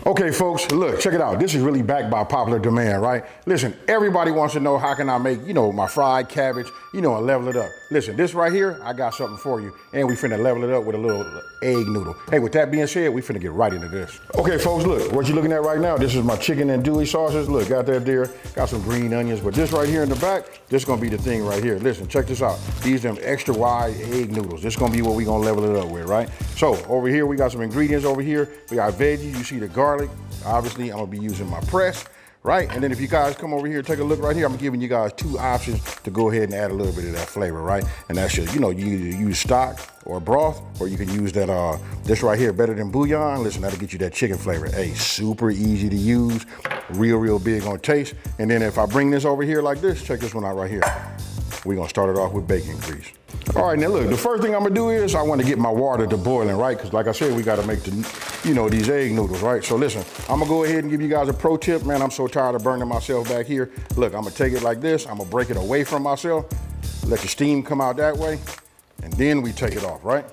Okay, folks, look, check it out. This is really backed by popular demand, right? Listen, everybody wants to know how can I make, my fried cabbage, and level it up. Listen, this right here, I got something for you. And we finna level it up with a little egg noodle. Hey, with that being said, we finna get right into this. Okay, folks, look, what you're looking at right now, this is my chicken and andouille sauces. Look, got that there. Got some green onions, but this right here in the back, this is gonna be the thing right here. Listen, check this out. These them extra wide egg noodles. This is gonna be what we gonna level it up with, right? So over here, we got some ingredients over here. We got veggies, you see the garlic. Obviously, I'm gonna be using my press, right? And then if you guys come over here, take a look right here, I'm giving you guys two options to go ahead and add a little bit of that flavor, right? And that's just, you either use stock or broth, or you can use that, this right here, better than bouillon. Listen, that'll get you that chicken flavor. Hey, super easy to use, real big on taste. And then if I bring this over here like this, check this one out right here. We're gonna start it off with bacon grease. All right, now look, the first thing I'm gonna do is I wanna get my water to boiling, right? Because like I said, we gotta make the, these egg noodles, right? So listen, I'm gonna go ahead and give you guys a pro tip. Man, I'm so tired of burning myself back here. Look, I'm gonna take it like this. I'm gonna break it away from myself, let the steam come out that way, and then we take it off, right?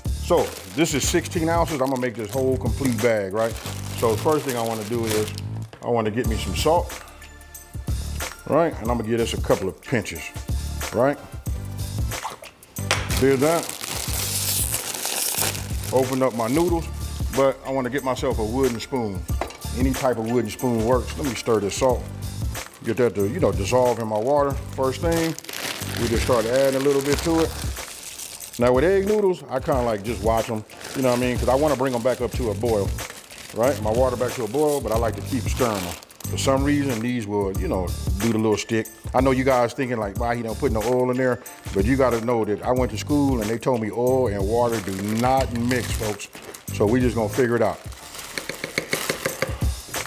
So this is 16 ounces. I'm gonna make this whole complete bag, right? So the first thing I wanna do is I wanna get me some salt, right? And I'm gonna give this a couple of pinches, right? There's that. Open up my noodles, but I want to get myself a wooden spoon. Any type of wooden spoon works. Let me stir this salt. Get that to, dissolve in my water. First thing, we just start adding a little bit to it. Now with egg noodles, I kind of like just watch them, you know what I mean? Because I want to bring them back up to a boil, right? My water back to a boil, but I like to keep stirring them. For some reason, these will, do the little stick. I know you guys thinking like, why he don't put no oil in there, but you gotta know that I went to school and they told me oil and water do not mix, folks. So we just gonna figure it out.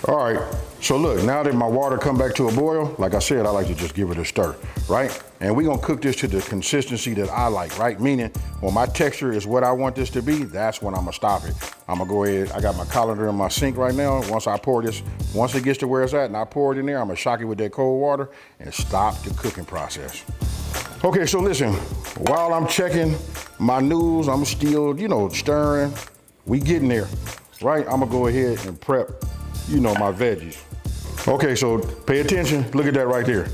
All right, so look, now that my water come back to a boil, like I said, I like to just give it a stir, right? And we gonna cook this to the consistency that I like, right? Meaning, when my texture is what I want this to be, that's when I'm gonna stop it. I'm gonna go ahead, I got my colander in my sink right now. Once I pour this, once it gets to where it's at and I pour it in there, I'm gonna shock it with that cold water and stop the cooking process. Okay, so listen, while I'm checking my noodles, I'm still, stirring. We getting there, right? I'm gonna go ahead and prep, my veggies. Okay, so pay attention, look at that right there.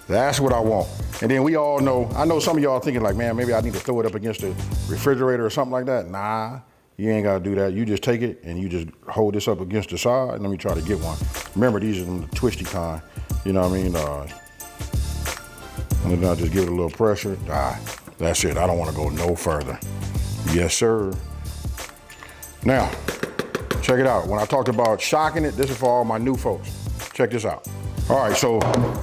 That's what I want. And then we all know, I know some of y'all thinking like, man, maybe I need to throw it up against the refrigerator or something like that. Nah, you ain't gotta do that. You just take it and you just hold this up against the side and let me try to get one. Remember, these are the twisty kind, you know what I mean? And then I just give it a little pressure. That's it, I don't wanna go no further. Yes, sir. Now, check it out. When I talked about shocking it, this is for all my new folks. Check this out. All right, so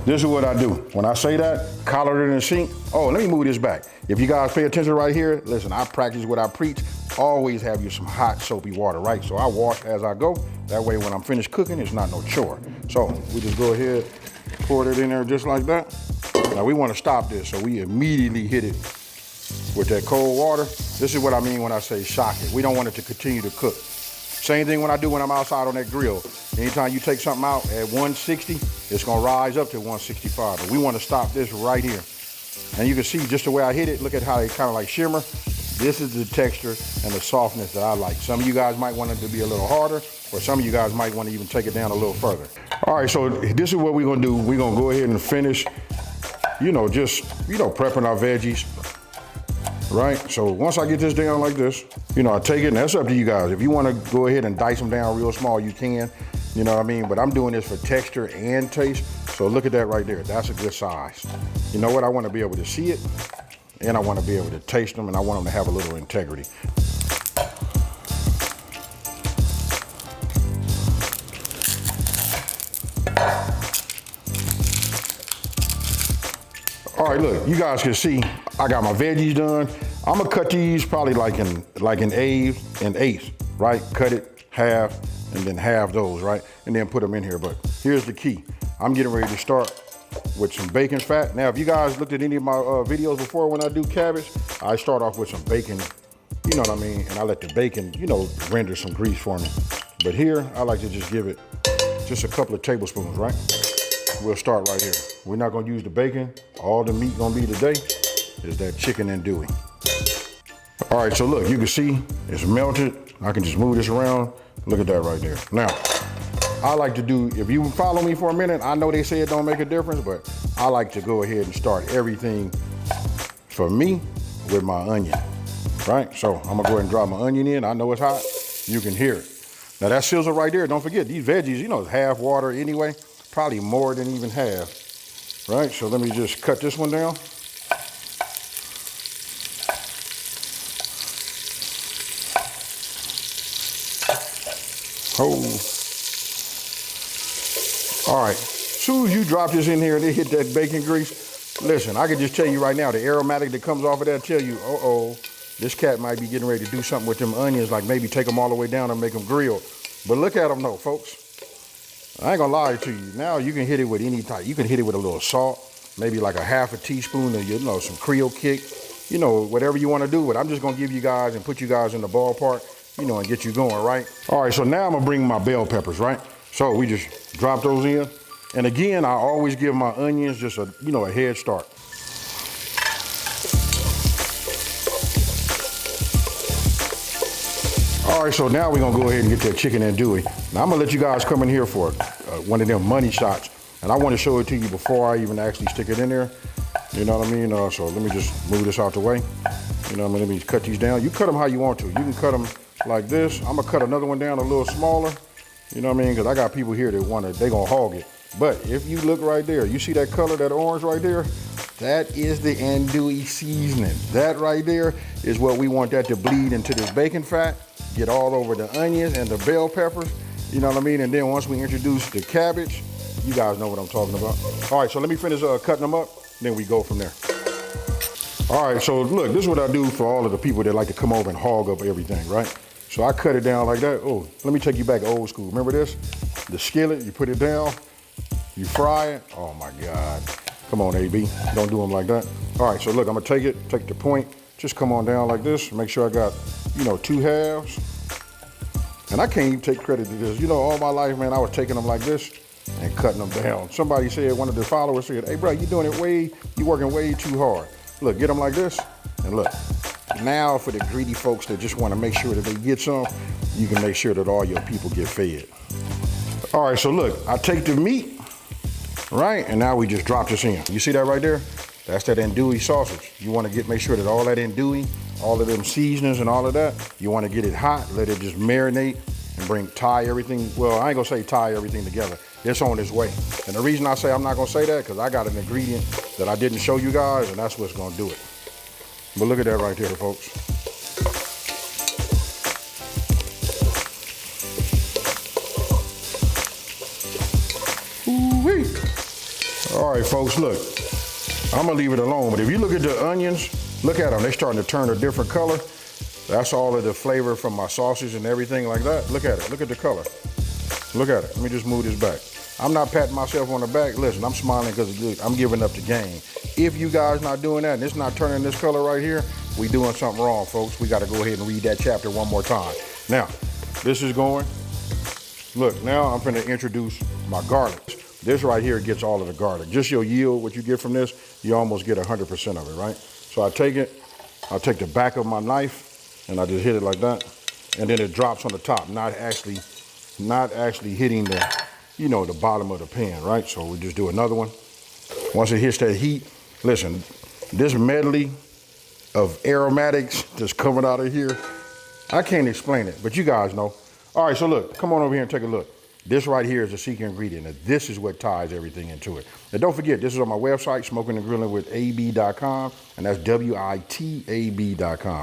this is what I do. When I say that, collar it in the sink. Oh, let me move this back. If you guys pay attention right here, listen, I practice what I preach. Always have you some hot soapy water, right? So I wash as I go. That way when I'm finished cooking, it's not no chore. So we just go ahead, pour it in there just like that. Now we want to stop this, so we immediately hit it with that cold water. This is what I mean when I say shock it. We don't want it to continue to cook. Same thing when I do when I'm outside on that grill. Anytime you take something out at 160, it's gonna rise up to 165. But we wanna stop this right here. And you can see just the way I hit it, look at how it kind of like shimmer. This is the texture and the softness that I like. Some of you guys might want it to be a little harder, or some of you guys might want to even take it down a little further. All right, so this is what we're gonna do. We're gonna go ahead and finish, prepping our veggies. Right, so once I get this down like this, I take it, and that's up to you guys. If you want to go ahead and dice them down real small, you can, you know what I mean? But I'm doing this for texture and taste, so look at that right there. That's a good size. You know what? I want to be able to see it, and I want to be able to taste them, and I want them to have a little integrity. All right, look, you guys can see I got my veggies done. I'm gonna cut these probably like in eighths, right? Cut it half and then half those, right? And then put them in here. But here's the key. I'm getting ready to start with some bacon fat. Now, if you guys looked at any of my videos before when I do cabbage, I start off with some bacon, you know what I mean? And I let the bacon, render some grease for me. But here, I like to just give it just a couple of tablespoons, right? We'll start right here. We're not gonna use the bacon. All the meat gonna be today is that chicken and andouille. All right, so look, you can see it's melted. I can just move this around. Look at that right there. Now, I like to do, if you follow me for a minute, I know they say it don't make a difference, but I like to go ahead and start everything for me with my onion, right? So I'm gonna go ahead and drop my onion in. I know it's hot, you can hear it. Now that sizzle right there, don't forget, these veggies, you know, it's half water anyway, probably more than even half, right? So let me just cut this one down. Oh. All right, soon as you drop this in here and it hit that bacon grease, listen, I can just tell you right now, the aromatic that comes off of that tell you, this cat might be getting ready to do something with them onions, like maybe take them all the way down and make them grilled. But look at them though, folks. I ain't gonna lie to you. Now you can hit it with any type. You can hit it with a little salt, maybe like a half a teaspoon of, you know, some Creole kick, you know, whatever you wanna do. But I'm just gonna give you guys and put you guys in the ballpark, you know, and get you going, right? All right, so now I'm gonna bring my bell peppers, right? So we just drop those in. And again, I always give my onions just a, you know, a head start. All right, so now we're gonna go ahead and get that chicken andouille. Now I'm gonna let you guys come in here for one of them money shots. And I wanna show it to you before I even actually stick it in there. You know what I mean? So let me just move this out the way. You know what I mean? Let me cut these down. You cut them how you want to. You can cut them like this. I'm gonna cut another one down a little smaller. You know what I mean? Because I got people here that they gonna hog it. But if you look right there, you see that color, that orange right there? That is the andouille seasoning. That right there is what we want that to bleed into this bacon fat, get all over the onions and the bell peppers. You know what I mean? And then once we introduce the cabbage, you guys know what I'm talking about. All right, so let me finish cutting them up, then we go from there. All right, so look, this is what I do for all of the people that like to come over and hog up everything, right? So I cut it down like that. Oh, let me take you back old school. Remember this? The skillet, you put it down, you fry it. Oh my God. Come on, AB, don't do them like that. All right, so look, I'm gonna take the point, just come on down like this, make sure I got, you know, 2 halves. And I can't even take credit to this. You know, all my life, man, I was taking them like this and cutting them down. Somebody said, one of the followers said, hey bro, you working way too hard. Look, get them like this, and look. Now for the greedy folks that just want to make sure that they get some, you can make sure that all your people get fed. All right, so look, I take the meat, right? And now we just drop this in. You see that right there? That's that andouille sausage. You want to make sure that all that andouille, all of them seasonings and all of that, you want to get it hot, let it just marinate and tie everything. Well, I ain't gonna say tie everything together. It's on its way. And the reason I say I'm not gonna say that, because I got an ingredient that I didn't show you guys, and that's what's gonna do it. But look at that right there, folks. Ooh-wee. All right, folks, look. I'm gonna leave it alone, but if you look at the onions, look at them, they're starting to turn a different color. That's all of the flavor from my sausage and everything like that. Look at it, look at the color. Look at it, let me just move this back. I'm not patting myself on the back. Listen, I'm smiling because I'm giving up the game. If you guys not doing that and it's not turning this color right here, we doing something wrong, folks. We got to go ahead and read that chapter one more time. Now, this is going. Look, now I'm going to introduce my garlic. This right here gets all of the garlic. Just your yield, what you get from this, you almost get 100% of it, right? So I take it, I'll take the back of my knife and I just hit it like that. And then it drops on the top, not actually hitting the, you know, the bottom of the pan, right? So we just do another one. Once it hits that heat, listen, this medley of aromatics that's coming out of here, I can't explain it, but you guys know. All right, so look, come on over here and take a look. This right here is the secret ingredient, and this is what ties everything into it. And don't forget, this is on my website, smokingandgrillingwithab.com, and that's WITAB.com,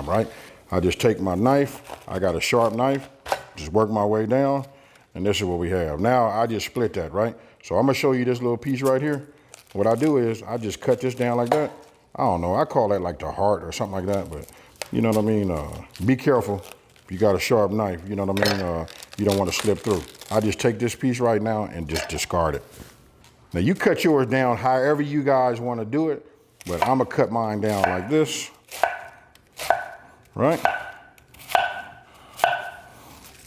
right? I just take my knife, I got a sharp knife, just work my way down, and this is what we have. Now, I just split that, right? So I'm gonna show you this little piece right here. What I do is, I just cut this down like that. I don't know, I call that like the heart or something like that, but you know what I mean? Be careful. If you got a sharp knife, you know what I mean? You don't want to slip through. I just take this piece right now and just discard it. Now you cut yours down however you guys want to do it, but I'm gonna cut mine down like this, right?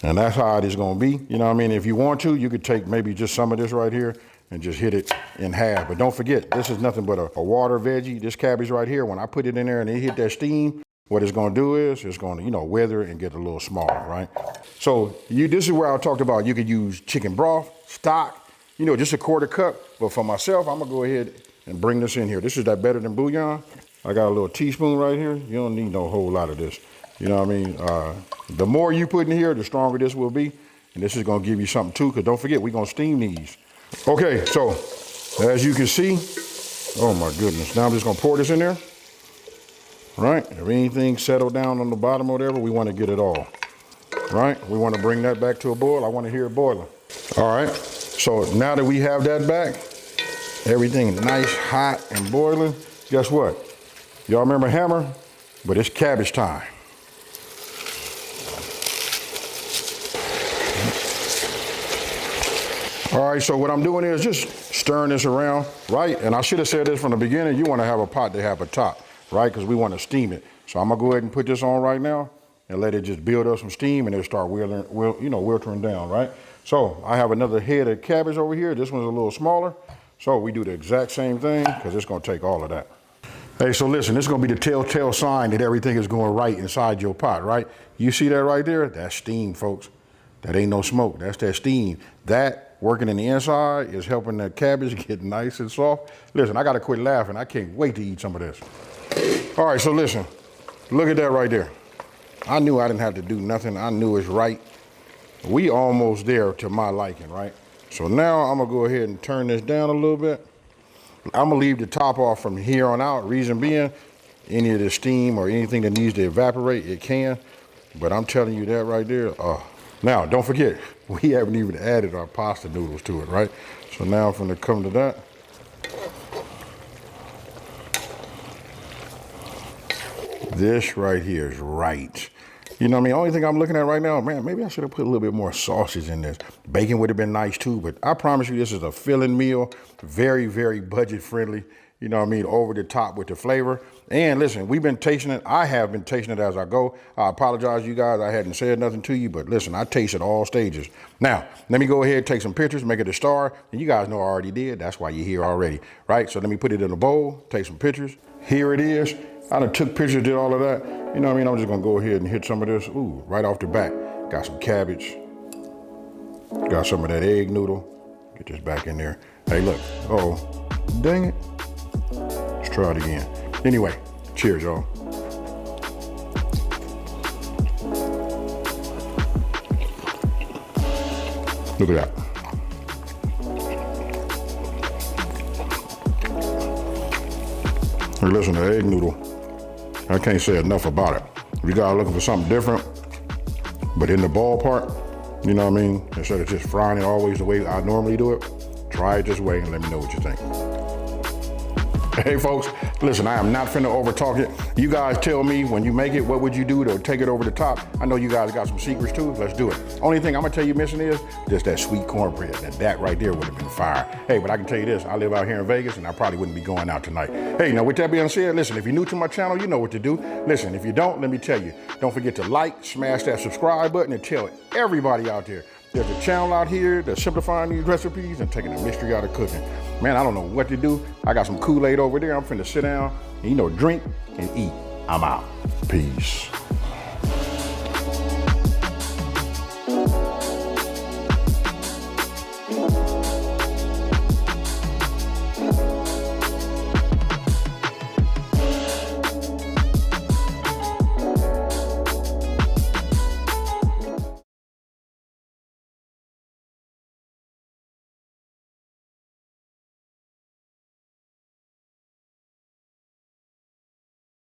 And that's how it is gonna be. You know what I mean? If you want to, you could take maybe just some of this right here and just hit it in half. But don't forget, this is nothing but a water veggie. This cabbage right here, when I put it in there and it hit that steam, what it's gonna do is it's gonna, you know, wither and get a little smaller, right? So this is where I talked about you could use chicken broth, stock, you know, just a quarter cup. But for myself, I'm gonna go ahead and bring this in here. This is that better than bouillon. I got a little teaspoon right here. You don't need no whole lot of this. You know what I mean? The more you put in here, the stronger this will be. And this is gonna give you something too, because don't forget, we're gonna steam these. Okay, so as you can see, oh my goodness. Now I'm just gonna pour this in there. Right? If anything settled down on the bottom or whatever, we want to get it all. Right? We want to bring that back to a boil. I want to hear it boiling. All right. So now that we have that back, everything nice, hot, and boiling, guess what? Y'all remember hammer? But it's cabbage time. All right, so what I'm doing is just stirring this around, right? And I should have said this from the beginning. You want to have a pot to have a top. Right, because we want to steam it. So I'm gonna go ahead and put this on right now and let it just build up some steam and it'll start wiltering down, right? So I have another head of cabbage over here. This one's a little smaller. So we do the exact same thing because it's gonna take all of that. Hey, so listen, this is gonna be the telltale sign that everything is going right inside your pot, right? You see that right there? That's steam, folks. That ain't no smoke, that's that steam. That working in the inside is helping that cabbage get nice and soft. Listen, I gotta quit laughing. I can't wait to eat some of this. All right, so listen, look at that right there. I knew I didn't have to do nothing. I knew it's right. We almost there to my liking, right? So now I'm gonna go ahead and turn this down a little bit. I'm gonna leave the top off from here on out. Reason being, any of the steam or anything that needs to evaporate, it can. But I'm telling you that right there. Now, don't forget, we haven't even added our pasta noodles to it, right? So now I'm gonna come to that. This right here is right. You know what I mean? Only thing I'm looking at right now, man, maybe I should have put a little bit more sausage in this. Bacon would have been nice too, but I promise you this is a filling meal. Very, very budget friendly. You know what I mean? Over the top with the flavor. And listen, we've been tasting it. I have been tasting it as I go. I apologize, you guys. I hadn't said nothing to you, but listen, I taste it all stages. Now, let me go ahead, take some pictures, make it a star. And you guys know I already did. That's why you're here already, right? So let me put it in a bowl, take some pictures. Here it is. I done took pictures, did all of that. You know what I mean? I'm just gonna go ahead and hit some of this. Ooh, right off the bat. Got some cabbage. Got some of that egg noodle. Get this back in there. Hey, look. Oh, dang it. Let's try it again. Anyway, cheers, y'all. Look at that. Hey, listen, the egg noodle, I can't say enough about it. If you guys are looking for something different, but in the ballpark, you know what I mean? Instead of just frying it always the way I normally do it, try it this way and let me know what you think. Hey folks, listen, I am not finna over talk it. You guys tell me when you make it, what would you do to take it over the top? I know you guys got some secrets too, let's do it. Only thing I'm gonna tell you missing is just that sweet cornbread. That right there would have been fire. Hey, but I can tell you this, I live out here in Vegas and I probably wouldn't be going out tonight. Hey, now with that being said, listen, if you're new to my channel, you know what to do. Listen, if you don't, let me tell you, don't forget to like, smash that subscribe button and tell everybody out there. There's a channel out here that's simplifying these recipes and taking the mystery out of cooking. Man, I don't know what to do. I got some Kool-Aid over there. I'm finna sit down and, drink and eat. I'm out. Peace.